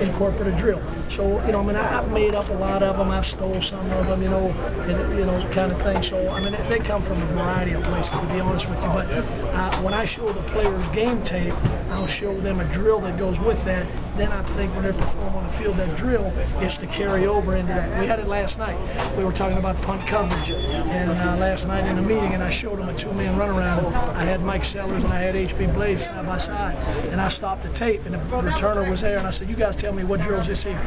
incorporate a drill. So, I mean, I've made up a lot of them. I've stole some of them, kind of thing. So, I mean, they come from a variety of places, to be honest with you. But when I show the players game tape, I'll show them a drill that goes with that. Then I think when they perform on the field, that drill is to carry over into that. We had it last night. We were talking about punt coverage, and last night in a meeting, and I showed them a two-man runaround. I had Mike Sellers and I had H.B. Blaze side by side, and I stopped the tape, and the returner was there, and I said, "You guys tell me what drills this here."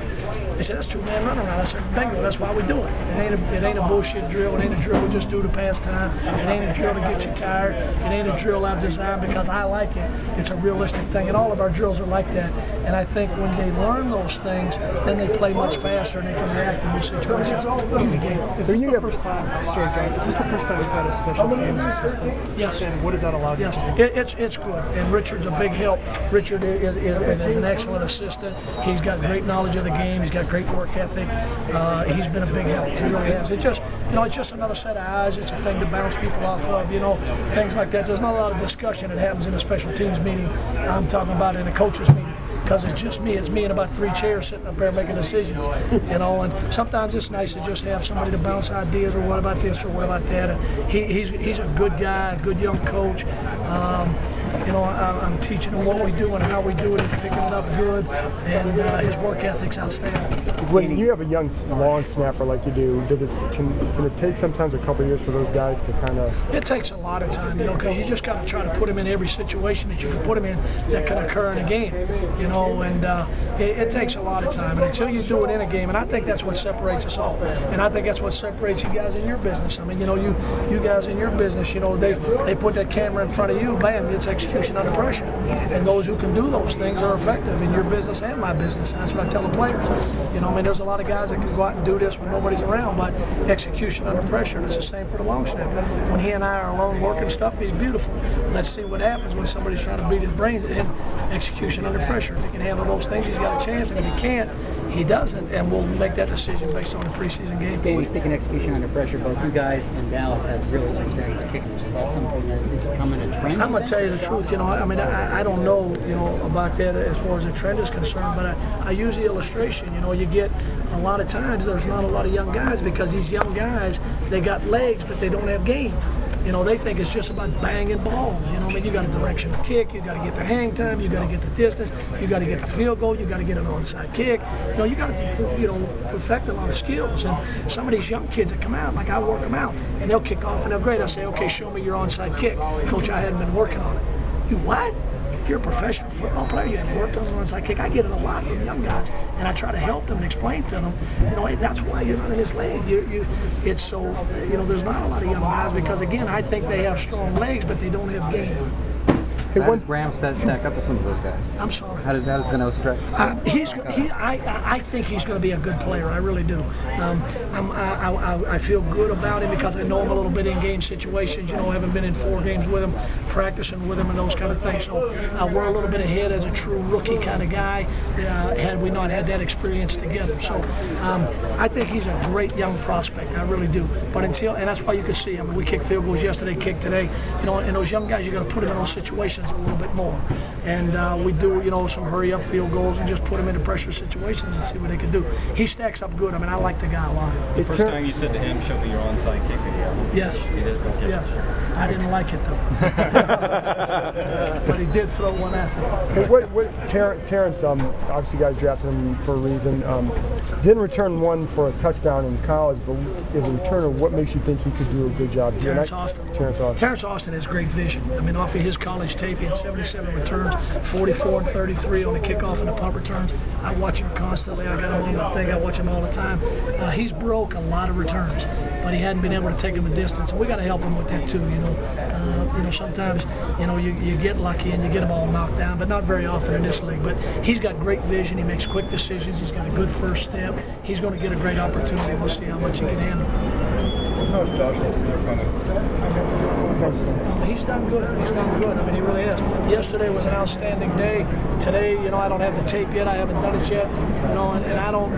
They said, "That's two-man runaround." I said, "Bingo, that's why we do it. It ain't a bullshit drill. It ain't a drill we just do to pass time. It ain't a drill to get you tired. It ain't a drill I've designed because I like it. It's a realistic thing," and all of our drills are like that. And I think when they learn those things, then they play much faster and they can react to new situations in the game. Is this the first time, sorry, John, is this the first time you've had a special teams assistant? Yes. And what does that allow you yes. to do? It's good, and Richard's a big help. Richard is an excellent assistant. He's got great knowledge of the game. He's got great work ethic. He's been a big help. He really has. It's just another set of eyes. It's a thing to bounce people off of, things like that. There's not a lot of discussion that happens in a special teams meeting. I'm talking about in a coaches meeting. Because it's just me. It's me and about 3 chairs sitting up there making decisions, And sometimes it's nice to just have somebody to bounce ideas, or what about this, or what about that. And he's a good guy, a good young coach. I'm teaching him what we do and how we do it. He's picking it up good, and his work ethic's outstanding. When you have a young long snapper like you do, can it take sometimes a couple of years for those guys to kind of? It takes a lot of time, because you just got to try to put them in every situation that you can put them in that can occur in a game, and it takes a lot of time. And until you do it in a game, and I think that's what separates us all. And I think that's what separates you guys in your business. I mean, you guys in your business, they put that camera in front of you, bam, it's execution under pressure. And those who can do those things are effective in your business and my business. And that's what I tell the players. There's a lot of guys that can go out and do this when nobody's around, but execution under pressure, and it's the same for the long snapper. When he and I are alone working stuff, he's beautiful. Let's see what happens when somebody's trying to beat his brains in. Execution under pressure. If he can handle those things, he's got a chance, and if he can't, he doesn't, and we'll make that decision based on the preseason game. Danny, speaking of execution under pressure, both you guys in Dallas have really experienced kickers. Is that something that is becoming a trend? I'm going to tell you the truth. I don't know, about that as far as the trend is concerned, but I use the illustration. You get a lot of times there's not a lot of young guys, because these young guys, they got legs, but they don't have game. They think it's just about banging balls. You got a directional kick, you got to get the hang time, you got to get the distance, you got to get the field goal, you got to get an onside kick. You got to, perfect a lot of skills. And some of these young kids that come out, like I work them out, and they'll kick off and they're great. I say, okay, show me your onside kick. Coach, I hadn't been working on it. You what? You're a professional football player, you haven't worked on an onside kick. I get it a lot from young guys, and I try to help them and explain to them, hey, that's why you're not in this league. It's so, there's not a lot of young guys, because again, I think they have strong legs, but they don't have game. How does Graham stack up to some of those guys? I'm sorry. How does Gano stack? I think he's going to be a good player. I really do. I feel good about him because I know him a little bit in game situations. I haven't been in 4 games with him, practicing with him, and those kind of things. So we're a little bit ahead as a true rookie kind of guy. Had we not had that experience together, so I think he's a great young prospect. I really do. But and that's why you can see him. We kicked field goals yesterday, kicked today. And those young guys, you got to put them in those situations a little bit more, and we do some hurry up field goals and just put them into pressure situations and see what they can do. He stacks up good. I like the guy a lot. The first time you said to him, show me your onside kick video. Yes. He did? Okay. Yes. I didn't like it though. But he did throw one after. Hey, Terrence, obviously you guys drafted him for a reason. Didn't return one for a touchdown in college, but as a returner, what makes you think he could do a good job here? Terrence Austin has great vision. Off of his college tape, he had 77 returns, 44 and 33 on the kickoff and the punt returns. I watch him constantly. I got him on my thing. I watch him all the time. He's broke a lot of returns, but he hadn't been able to take him a distance, and we got to help him with that too. Sometimes you get lucky and you get them all knocked down, but not very often in this league. But he's got great vision. He makes quick decisions. He's got a good first step. He's going to get a great opportunity. We'll see how much he can handle. How's Josh holding your opponent? He's done good. He's done good. I mean, he really has. Yesterday was an outstanding day. Today, you know, I don't have the tape yet. I haven't done it yet. You know, and I don't.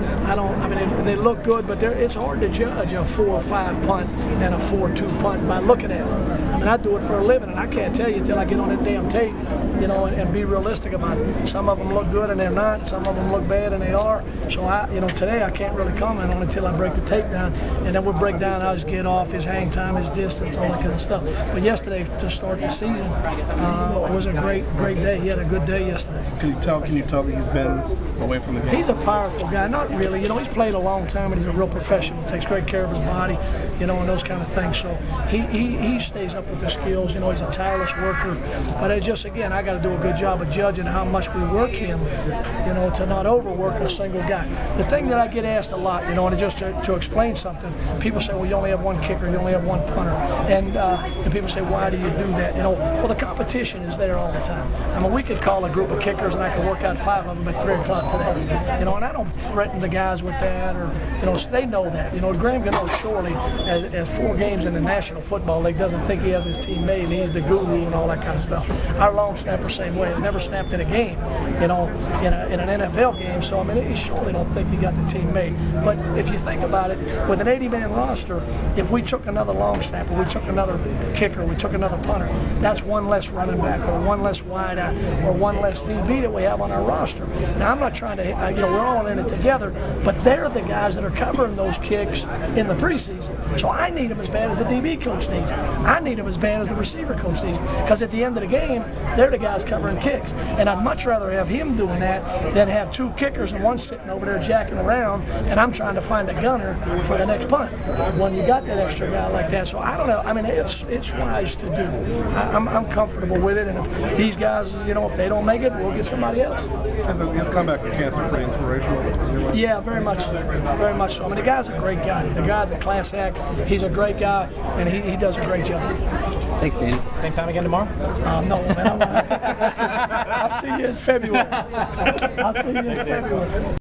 I mean, they look good, but it's hard to judge a 4-5 punt and a 4-2 punt by looking at it. I mean, I do it for a living, and I can't tell you till I get on that damn tape, you know, and be realistic about it. Some of them look good and they're not. Some of them look bad and they are. So you know, today I can't really comment on it until I break the tape down, and then we'll break down how his get off, his hang time, his distance, all that kind of stuff. But yesterday, to start the season, was a great day. He had a good day yesterday. Can you tell that he's been away from the game? He's a powerful guy. Not really. You know, he's played a long time, and he's a real professional. Takes great care of his body, you know, and those kind of things. So he stays up with the skills. You know, he's a tireless worker. But it just, again, I got to do a good job of judging how much we work him, you know, to not overwork a single guy. The thing that I get asked a lot, you know, and just to explain something, people say, well, you only have one kicker, you only have one punter, and people say, why do you do that? You know, well, the competition is there all the time. I mean, we could call a group of kickers, and I could work out 5 of them at 3 o'clock today. You know, and I don't threaten the guys with that, or you know, so they know that. You know, Graham Gano surely, as 4 games in the National Football League, doesn't think he has his team made. He's the guru and all that kind of stuff. Our long snapper, same way. He's never snapped in a game, you know, in an NFL game. So I mean, he surely don't think he got the team made. But if you think about it, with an 80-man roster, if we took another long snapper, we took another kicker, we took another punter, that's one less running back, or one less wide out, or one less DB that we have on our roster. Now, I'm not trying to, you know, we're all in it together, but they're the guys that are covering those kicks in the preseason. So I need them as bad as the DB coach needs them. I need them as bad as the receiver coach needs them. Because at the end of the game, they're the guys covering kicks. And I'd much rather have him doing that than have 2 kickers and one sitting over there jacking around, and I'm trying to find a gunner for the next punt when you got that extra guy like that. So I don't know. I mean, it's wise to do. I'm comfortable with it, and if these guys, you know, if they don't make it, we'll get somebody else. His comeback from cancer pretty inspirational. Yeah, very much so. I mean, the guy's a great guy. The guy's a class act. He's a great guy, and he does a great job. Thanks, Danny. Same time again tomorrow? No, man. I'll see you in February. I'll see you in February.